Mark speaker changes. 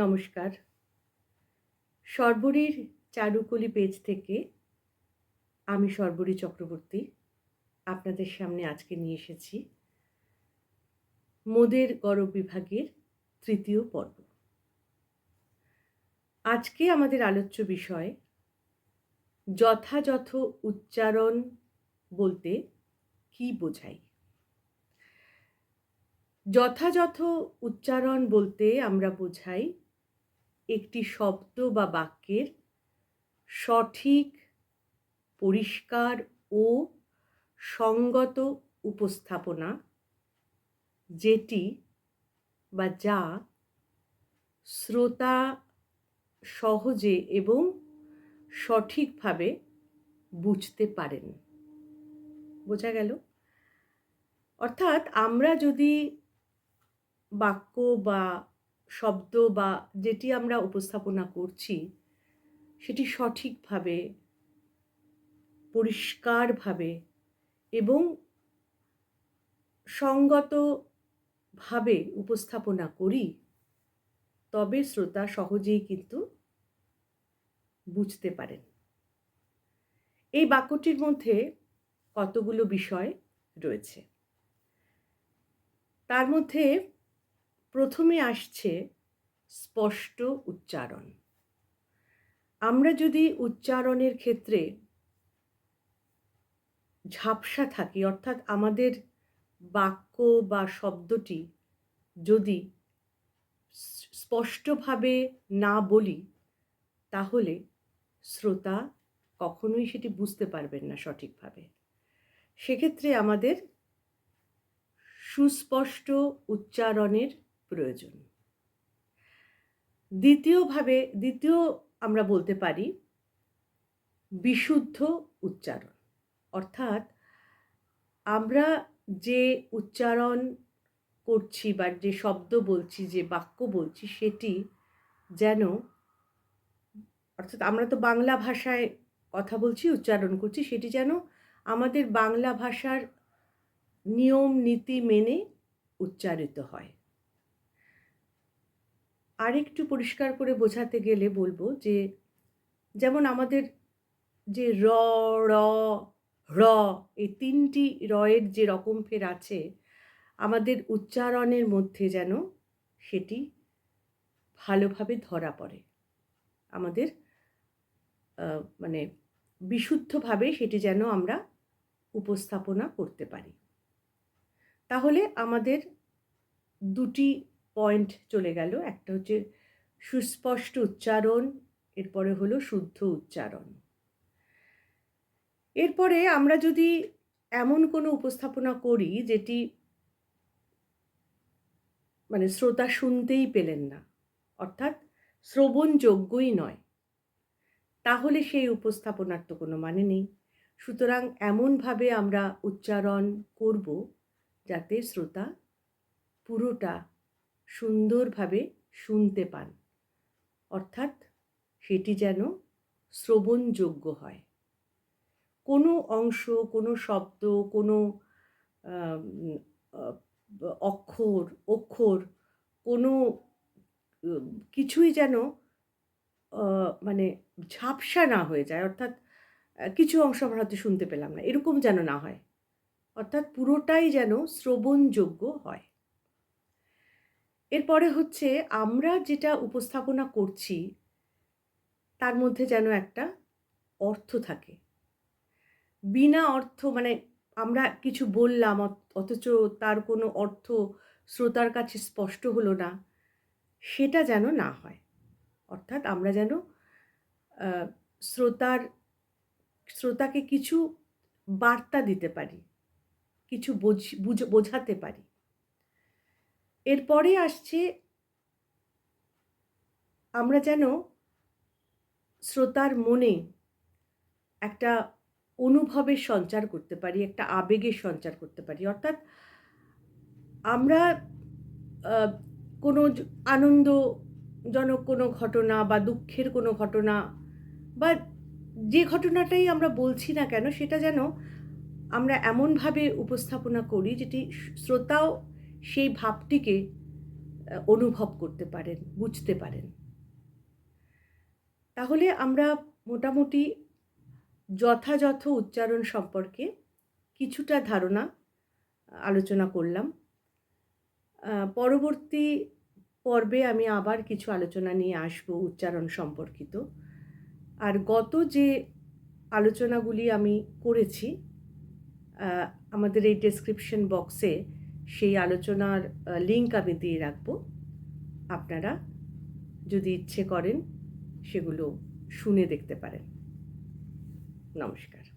Speaker 1: নমস্কার। শর্বরীর চারুকলি পেজ থেকে আমি শর্বরী চক্রবর্তী আপনাদের সামনে আজকে নিয়ে এসেছি মোদের গরব বিভাগের তৃতীয় পর্ব। আজকে আমাদের আলোচ্য বিষয় যথাযথ উচ্চারণ বলতে কী বোঝাই। যথাযথ উচ্চারণ বলতে আমরা বোঝাই একটি শব্দ বা বাক্যের সঠিক, পরিষ্কার ও সঙ্গত উপস্থাপনা, যেটি বা যা শ্রোতা সহজে এবং সঠিকভাবে বুঝতে পারেন। বোঝা গেল? অর্থাৎ আমরা যদি বাক্য বা শব্দ বা যেটি আমরা উপস্থাপনা করছি সেটি সঠিকভাবে, পরিষ্কারভাবে এবং সঙ্গতভাবে উপস্থাপনা করি, তবে শ্রোতা সহজেই কিন্তু বুঝতে পারেন। এই বাক্যটির মধ্যে কতগুলো বিষয় রয়েছে। তার মধ্যে প্রথমে আসছে স্পষ্ট উচ্চারণ। আমরা যদি উচ্চারণের ক্ষেত্রে ঝাপসা থাকি, অর্থাৎ আমাদের বাক্য বা শব্দটি যদি স্পষ্টভাবে না বলি, তাহলে শ্রোতা কখনোই সেটি বুঝতে পারবেন না সঠিকভাবে। সেক্ষেত্রে আমাদের সুস্পষ্ট উচ্চারণের প্রয়োজন। দ্বিতীয় আমরা বলতে পারি বিশুদ্ধ উচ্চারণ। অর্থাৎ আমরা যে উচ্চারণ করছি বা যে শব্দ বলছি, যে বাক্য বলছি, সেটি যেন, অর্থাৎ আমরা তো বাংলা ভাষায় কথা বলছি, উচ্চারণ করছি, সেটি যেন আমাদের বাংলা ভাষার নিয়ম নীতি মেনে উচ্চারিত হয়। আরেকটু পরিষ্কার করে বোঝাতে গেলে বলবো যে, যেমন আমাদের যে র, র, র, এই তিনটি রয়ের যে রকম ফের আছে, আমাদের উচ্চারণের মধ্যে যেন সেটি ভালোভাবে ধরা পড়ে, আমাদের মানে বিশুদ্ধভাবে সেটি যেন আমরা উপস্থাপনা করতে পারি। তাহলে আমাদের দুটি পয়েন্ট চলে গেল। একটা হচ্ছে সুস্পষ্ট উচ্চারণ, এরপরে হলো শুদ্ধ উচ্চারণ। এরপরে আমরা যদি এমন কোনো উপস্থাপনা করি যেটি মানে শ্রোতা শুনতেই পেলেন না, অর্থাৎ শ্রবণযোগ্যই নয়, তাহলে সেই উপস্থাপনার তো কোনো মানে নেই। সুতরাং এমনভাবে আমরা উচ্চারণ করব যাতে শ্রোতা পুরোটা সুন্দরভাবে শুনতে পান, অর্থাৎ সেটি যেন শ্রবণযোগ্য হয়। কোনো অংশ, কোনো শব্দ, কোনো অক্ষর কোনো কিছুই যেন মানে ঝাপসা না হয়ে যায়, অর্থাৎ কিছু অংশ আমরা হয়তো শুনতে পেলাম না, এরকম যেন না হয়, অর্থাৎ পুরোটাই যেন শ্রবণযোগ্য হয়। এরপরে হচ্ছে আমরা যেটা উপস্থাপনা করছি তার মধ্যে যেন একটা অর্থ থাকে। বিনা অর্থ, মানে আমরা কিছু বললাম অথচ তার কোনো অর্থ শ্রোতার কাছে স্পষ্ট হলো না, সেটা যেন না হয়। অর্থাৎ আমরা যেন শ্রোতাকে কিছু বার্তা দিতে পারি, কিছু বোঝাতে পারি। এরপরে আসছে আমরা যেন শ্রোতার মনে একটা অনুভবের সঞ্চার করতে পারি, একটা আবেগের সঞ্চার করতে পারি। অর্থাৎ আমরা কোনো আনন্দজনক কোনো ঘটনা বা দুঃখের কোনো ঘটনা বা যে ঘটনাটাই আমরা বলছি না কেন, সেটা যেন আমরা এমনভাবে উপস্থাপনা করি যেটি শ্রোতাও সেই ভাবটিকে অনুভব করতে পারেন, বুঝতে পারেন। তাহলে আমরা মোটামুটি যথাযথ উচ্চারণ সম্পর্কে কিছুটা ধারণা আলোচনা করলাম। পরবর্তী পর্বে আমি আবার কিছু আলোচনা নিয়ে আসবো উচ্চারণ সম্পর্কিত। আর গত যে আলোচনাগুলি আমি করেছি, আমাদের এই ডেসক্রিপশন বক্সে সেই আলোচনার লিঙ্ক আমি দিয়ে রাখবো। আপনারা যদি ইচ্ছে করেন সেগুলো শুনে দেখতে পারেন। নমস্কার।